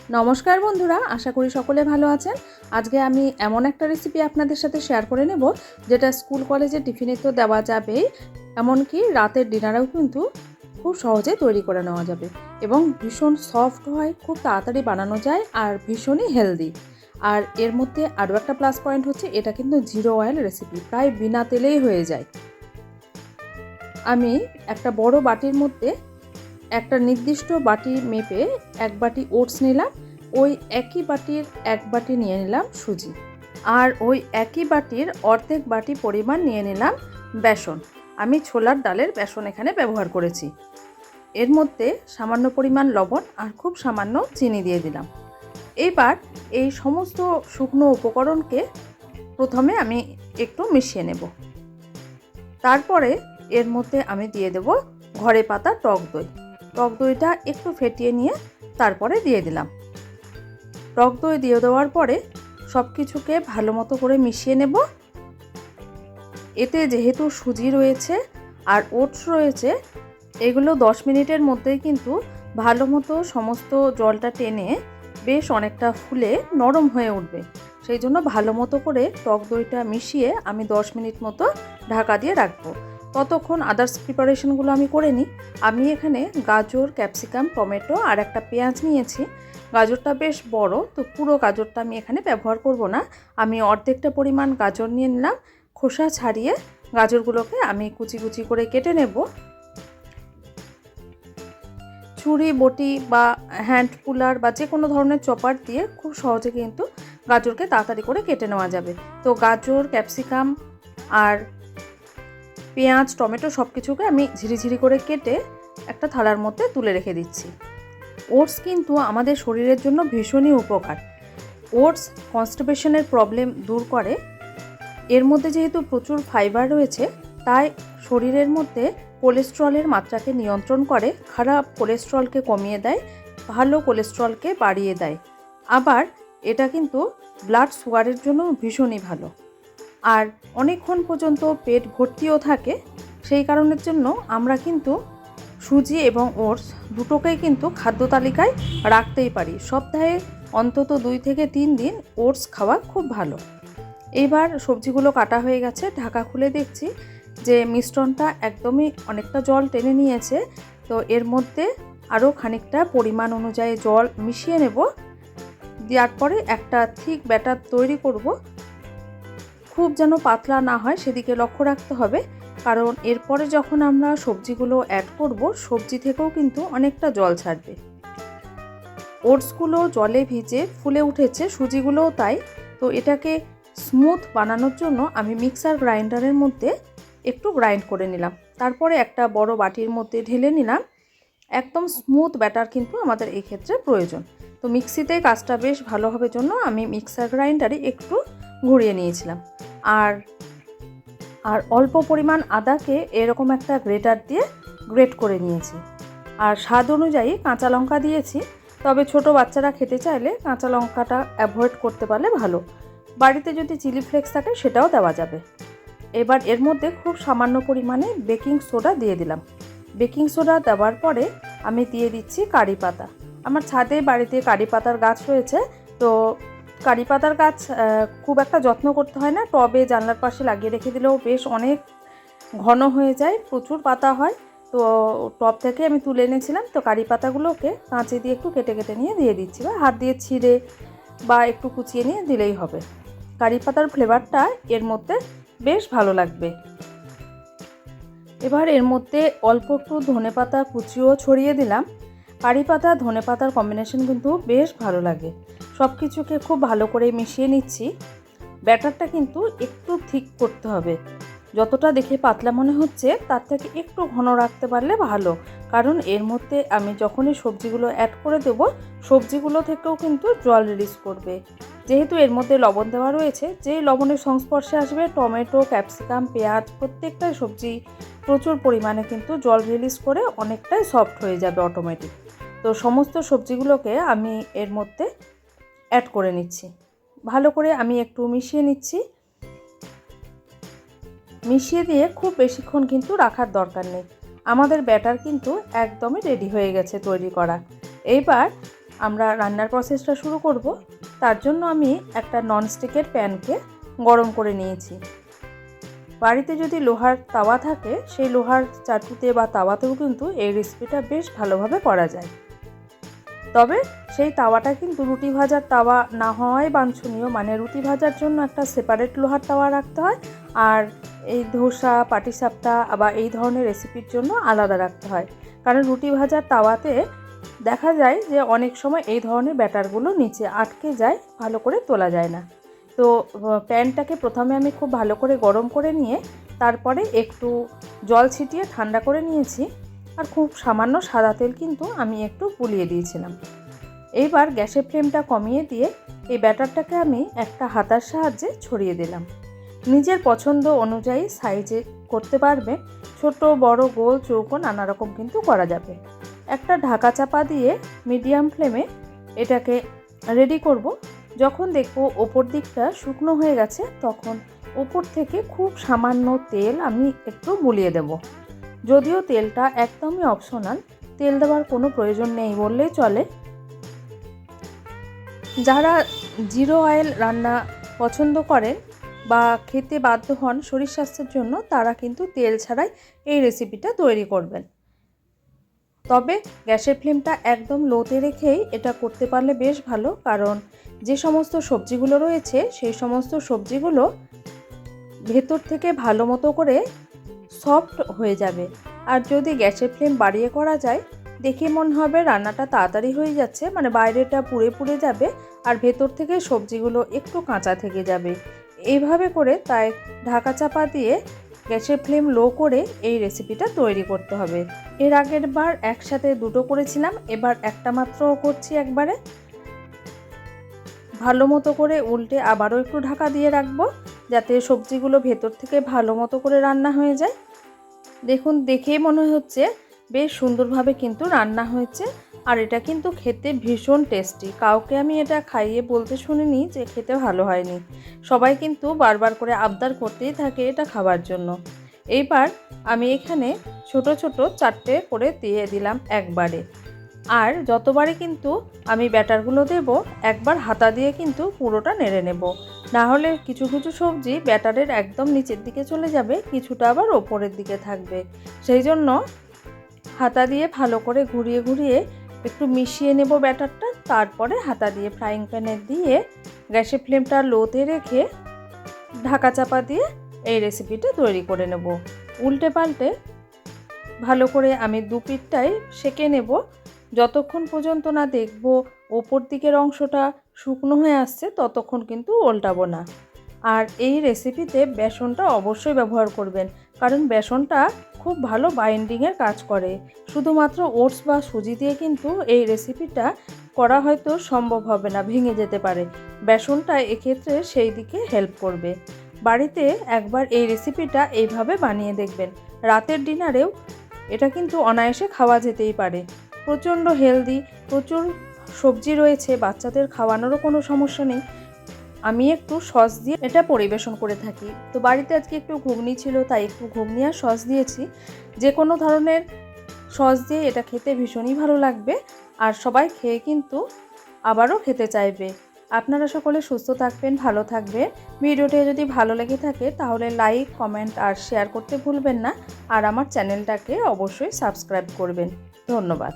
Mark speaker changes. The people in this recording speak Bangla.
Speaker 1: নমস্কার বন্ধুরা, আশা করি সকলে ভালো আছেন। আজকে আমি এমন একটা রেসিপি আপনাদের সাথে শেয়ার করে নেব যেটা স্কুল কলেজে টিফিনে তো দেওয়া যাবেই, এমনকি রাতের ডিনারেও কিন্তু খুব সহজে তৈরি করে নেওয়া যাবে এবং ভীষণ সফট হয়, খুব তাড়াতাড়ি বানানো যায় আর ভীষণই হেলদি। আর এর মধ্যে আরও একটা প্লাস পয়েন্ট হচ্ছে এটা কিন্তু জিরো অয়েল রেসিপি, প্রায় বিনা তেলেই হয়ে যায়। আমি একটা বড় বাটির মধ্যে একটা নির্দিষ্ট বাটি মেপে এক বাটি ওটস নিলাম, ওই একই বাটির এক বাটি নিয়ে নিলাম সুজি, আর ওই একই বাটির অর্ধেক বাটি পরিমাণ নিয়ে নিলাম বেসন। আমি ছোলার ডালের বেসন এখানে ব্যবহার করেছি। এর মধ্যে সামান্য পরিমাণ লবণ আর খুব সামান্য চিনি দিয়ে দিলাম। এবার এই সমস্ত শুকনো উপকরণকে প্রথমে আমি একটু মিশিয়ে নেব। তারপরে এর মধ্যে আমি দিয়ে দেব ঘরে পাতা টক দই। টক দইটা একটু ফেটিয়ে নিয়ে তারপরে দিয়ে দিলাম। টক দই দিয়ে দেওয়ার পরে সব কিছুকে ভালো মতো করে মিশিয়ে নেব। এতে যেহেতু সুজি রয়েছে আর ওটস রয়েছে, এগুলো 10 মিনিটের মধ্যেই কিন্তু ভালো মতো সমস্ত জলটা টেনে বেশ অনেকটা ফুলে নরম হয়ে উঠবে। সেই জন্য ভালো মতো করে টক দইটা মিশিয়ে আমি 10 মিনিট মতো ঢাকা দিয়ে রাখবো। ততক্ষণ আদার্স প্রিপারেশনগুলো আমি করে নিই। আমি এখানে গাজর, ক্যাপসিকাম, টমেটো আর একটা পেঁয়াজ নিয়েছি। গাজরটা বেশ বড়, তো পুরো গাজরটা আমি এখানে ব্যবহার করব না। আমি অর্ধেকটা পরিমাণ গাজর নিয়ে নিলাম। খোসা ছাড়িয়ে গাজরগুলোকে আমি কুচি কুচি করে কেটে নেব। ছুরি, বটি বা হ্যান্ড পুলার বা যে কোনো ধরনের চপার দিয়ে খুব সহজে কিন্তু গাজরকে তাড়াতাড়ি করে কেটে নেওয়া যাবে। তো গাজর, ক্যাপসিকাম আর পেঁয়াজ, টমেটো সব কিছুকে আমি ঝিরিঝিরি করে কেটে একটা থালার মধ্যে তুলে রেখে দিচ্ছি। ওটস কিন্তু আমাদের শরীরের জন্য ভীষণই উপকার। ওটস কনস্টিপেশনের প্রবলেম দূর করে। এর মধ্যে যেহেতু প্রচুর ফাইবার রয়েছে, তাই শরীরের মধ্যে কোলেস্ট্রলের মাত্রাকে নিয়ন্ত্রণ করে, খারাপ কোলেস্ট্রলকে কমিয়ে দেয়, ভালো কোলেস্ট্রলকে বাড়িয়ে দেয়। আবার এটা কিন্তু ব্লাড সুগারের জন্য ভীষণই ভালো। আর অনেকক্ষণ পর্যন্ত পেট ভর্তিও থাকে। সেই কারণের জন্য আমরা কিন্তু সুজি এবং ওটস দুটোকেই কিন্তু খাদ্য তালিকায় রাখতেই পারি। সপ্তাহে অন্তত 2 থেকে 3 দিন ওটস খাওয়া খুব ভালো। এইবার সবজিগুলো কাটা হয়ে গেছে। ঢাকা খুলে দেখছি যে মিশ্রণটা একদমই অনেকটা জল টেনে নিয়েছে। তো এর মধ্যে আরও খানিকটা পরিমাণ অনুযায়ী জল মিশিয়ে নেব। দেওয়ার পরে একটা থিক ব্যাটার তৈরি করব। খুব যেন পাতলা না হয় সেদিকে লক্ষ্য রাখতে হবে, কারণ এরপরে যখন আমরা সবজিগুলো অ্যাড করব, সবজি থেকেও কিন্তু অনেকটা জল ছাড়বে। ওটসগুলো জলে ভিজে ফুলে উঠেছে, সুজিগুলোও তাই। তো এটাকে স্মুথ বানানোর জন্য আমি মিক্সার গ্রাইন্ডারের মধ্যে একটু গ্রাইন্ড করে নিলাম। তারপরে একটা বড় বাটির মধ্যে ঢেলে নিলাম। একদম স্মুথ ব্যাটার কিন্তু আমাদের এই ক্ষেত্রে প্রয়োজন। তো মিক্সিতে কাজটা বেশ ভালো হবে জন্য আমি মিক্সার গ্রাইন্ডারে একটু ঘুরিয়ে নিয়েছিলাম। আর অল্প পরিমাণ আদাকে এরকম একটা গ্রেটার দিয়ে গ্রেট করে নিয়েছি। আর স্বাদ অনুযায়ী কাঁচা লঙ্কা দিয়েছি, তবে ছোট বাচ্চারা খেতে চাইলে কাঁচা লঙ্কাটা অ্যাভয়েড করতে পারলে ভালো। বাড়িতে যদি চিলি ফ্লেক্স থাকে সেটাও দেওয়া যাবে। এবার এর মধ্যে খুব সামান্য পরিমাণে বেকিং সোডা দিয়ে দিলাম। বেকিং সোডা দেওয়ার পরে আমি দিয়ে দিচ্ছি কারি পাতা। আমার ছাদে বাড়িতে কারি পাতার গাছ রয়েছে। তো কারি পাতার গাছ খুব একটা যত্ন করতে হয় না, টবে জানলার পাশে লাগিয়ে রেখে দিলেও বেশ অনেক ঘন হয়ে যায়, প্রচুর পাতা হয়। তো টব থেকে আমি তুলে এনেছিলাম। তো কারি পাতাগুলোকে কাঁচি দিয়ে একটু কেটে কেটে নিয়ে দিয়ে দিচ্ছি, বা হাত দিয়ে ছিঁড়ে বা একটু কুচিয়ে নিয়ে দিলেই হবে। কারি পাতার ফ্লেভারটা এর মধ্যে বেশ ভালো লাগবে। এবার এর মধ্যে অল্প একটু ধনেপাতা কুচিও ছড়িয়ে দিলাম। কারি পাতা ধনেপাতার কম্বিনেশন কিন্তু বেশ ভালো লাগে। সব কিছুকে খুব ভালো করে মিশিয়ে নিচ্ছি। ব্যাটারটা কিন্তু একটু ঠিক করতে হবে। যতটা দেখে পাতলা মনে হচ্ছে তার থেকে একটু ঘন রাখতে পারলে ভালো, কারণ এর মধ্যে আমি যখনই সবজিগুলো অ্যাড করে দেব, সবজিগুলো থেকেও কিন্তু জল রিলিজ করবে। যেহেতু এর মধ্যে লবণ দেওয়া রয়েছে, যেই লবণের সংস্পর্শে আসবে টমেটো, ক্যাপসিকাম, পেঁয়াজ প্রত্যেকটাই সবজি প্রচুর পরিমাণে কিন্তু জল রিলিজ করে অনেকটাই সফট হয়ে যাবে অটোমেটিক। তো সমস্ত সবজিগুলোকে আমি এর মধ্যে অ্যাড করে নিচ্ছি। ভালো করে আমি একটু মিশিয়ে নিচ্ছি। মিশিয়ে দিয়ে খুব বেশিক্ষণ কিন্তু রাখার দরকার নেই। আমাদের ব্যাটার কিন্তু একদমই রেডি হয়ে গেছে তৈরি করা। এইবার আমরা রান্নার প্রসেসটা শুরু করব। তার জন্য আমি একটা ননস্টিকের প্যানকে গরম করে নিয়েছি। বাড়িতে যদি লোহার তাওয়া থাকে সেই লোহার চাটুতে বা তাওয়াতেও কিন্তু এই রেসিপিটা বেশ ভালোভাবে করা যায়। তবে সেই তাওয়াটা কিন্তু রুটি ভাজার তাওয়া না হওয়াই বাঞ্ছনীয়, মানে রুটি ভাজার জন্য একটা সেপারেট লোহার তাওয়া রাখতে হয়, আর এই ধোসা পাটিসাপটা বা এই ধরনের রেসিপির জন্য আলাদা রাখতে হয়। কারণ রুটি ভাজার তাওয়াতে দেখা যায় যে অনেক সময় এই ধরনের ব্যাটারগুলো নিচে আটকে যায়, ভালো করে তোলা যায় না। তো প্যানটাকে প্রথমে আমি খুব ভালো করে গরম করে নিয়ে তারপরে একটু জল ছিটিয়ে ঠান্ডা করে নিয়েছি, আর খুব সামান্য সাদা তেল কিন্তু আমি একটু বুলিয়ে দিয়েছিলাম। এইবার গ্যাসের ফ্লেমটা কমিয়ে দিয়ে এই ব্যাটারটাকে আমি একটা হাতার সাহায্যে ছড়িয়ে দিলাম। নিজের পছন্দ অনুযায়ী সাইজে করতে পারবে, ছোট বড় গোল চৌকো নানা রকম কিন্তু করা যাবে। একটা ঢাকা চাপা দিয়ে মিডিয়াম ফ্লেমে এটাকে রেডি করব। যখন দেখব ওপর দিকটা শুকনো হয়ে গেছে তখন ওপর থেকে খুব সামান্য তেল আমি একটু বুলিয়ে দেব। যদিও তেলটা একদমই অপশনাল, তেল দেওয়ার কোনো প্রয়োজন নেই বললেই চলে। যারা জিরো অয়েল রান্না পছন্দ করেন বা খেতে বাধ্য হন শরীর স্বাস্থ্যের জন্য, তারা কিন্তু তেল ছাড়াই এই রেসিপিটা তৈরি করবেন। তবে গ্যাসের ফ্লেমটা একদম লোতে রেখেই এটা করতে পারলে বেশ ভালো, কারণ যে সমস্ত সবজিগুলো রয়েছে সেই সমস্ত সবজিগুলো ভেতর থেকে ভালো মতো করে সফট হয়ে যাবে। আর যদি গ্যাসের ফ্লেম বাড়িয়ে করা যায় দেখে মনে হবে রান্নাটা তাড়াতাড়ি হয়ে যাচ্ছে, মানে বাইরেটা পুড়ে পুড়ে যাবে আর ভেতর থেকে সবজিগুলো একটু কাঁচা থেকে যাবে। এইভাবে করে তাই ঢাকা চাপা দিয়ে গ্যাসের ফ্লেম লো করে এই রেসিপিটা তৈরি করতে হবে। এর আগের বার একসাথে দুটো করেছিলাম, এবার একটা মাত্র করছি একবারে। ভালো মতো করে উল্টে আবারও একটু ঢাকা দিয়ে রাখবো যাতে সবজিগুলো ভেতর থেকে ভালো মতো করে রান্না হয়ে যায়। দেখুন, দেখেই মনে হচ্ছে বেশ সুন্দরভাবে কিন্তু রান্না হয়েছে, আর এটা কিন্তু খেতে ভীষণ টেস্টি। কাউকে আমি এটা খাইয়ে বলতে শুনিনি যে খেতে ভালো হয়নি। সবাই কিন্তু বারবার করে আবদার করতেই থাকে এটা খাবার জন্য। এইবার আমি এখানে ছোট ছোট 4টে করে দিয়ে দিলাম একবারে। আর যতবারই কিন্তু আমি ব্যাটারগুলো দেব একবার হাতা দিয়ে কিন্তু পুরোটা নেড়ে নেব, না হলে কিছু কিছু সবজি ব্যাটারের একদম নিচের দিকে চলে যাবে, কিছুটা আবার ওপরের দিকে থাকবে। সেই জন্য হাতা দিয়ে ভালো করে ঘুরিয়ে ঘুরিয়ে একটু মিশিয়ে নেব ব্যাটারটা, তারপরে হাতা দিয়ে ফ্রাইং প্যানে দিয়ে গ্যাসের ফ্লেমটা লোতে রেখে ঢাকা চাপা দিয়ে এই রেসিপিটা তৈরি করে নেব। উল্টে পাল্টে ভালো করে আমি দুপিঠটাই সেঁকে নেব যতক্ষণ পর্যন্ত না দেখব ওপর দিকের অংশটা শুকনো হয়ে আসছে, ততক্ষণ কিন্তু উল্টাবো না। আর এই রেসিপিতে বেসনটা অবশ্যই ব্যবহার করবেন, কারণ বেসনটা খুব ভালো বাইন্ডিংয়ের কাজ করে। শুধুমাত্র ওটস বা সুজি দিয়ে কিন্তু এই রেসিপিটা করা হয়তো সম্ভব হবে না, ভেঙে যেতে পারে। বেসনটা এক্ষেত্রে সেই দিকে হেল্প করবে। বাড়িতে একবার এই রেসিপিটা এইভাবে বানিয়ে দেখবেন, রাতের ডিনারেও এটা কিন্তু অনায়াসে খাওয়া যেতেই পারে। প্রচণ্ড হেলদি, প্রচুর সবজি রয়েছে, বাচ্চাদের খাওয়ানোরও কোনো সমস্যা নেই। আমি একটু সস দিয়ে এটা পরিবেশন করে থাকি। তো বাড়িতে আজকে একটু ঘুগনি ছিল, তাই একটু ঘুগনি আর সস দিয়েছি। যে কোনো ধরনের সস দিয়ে এটা খেতে ভীষণই ভালো লাগবে, আর সবাই খেয়ে কিন্তু আবারও খেতে চাইবে। আপনারা সকলে সুস্থ থাকবেন, ভালো থাকবেন। ভিডিওটি যদি ভালো লেগে থাকে তাহলে লাইক, কমেন্ট আর শেয়ার করতে ভুলবেন না, আর আমার চ্যানেলটাকে অবশ্যই সাবস্ক্রাইব করবেন। ধন্যবাদ।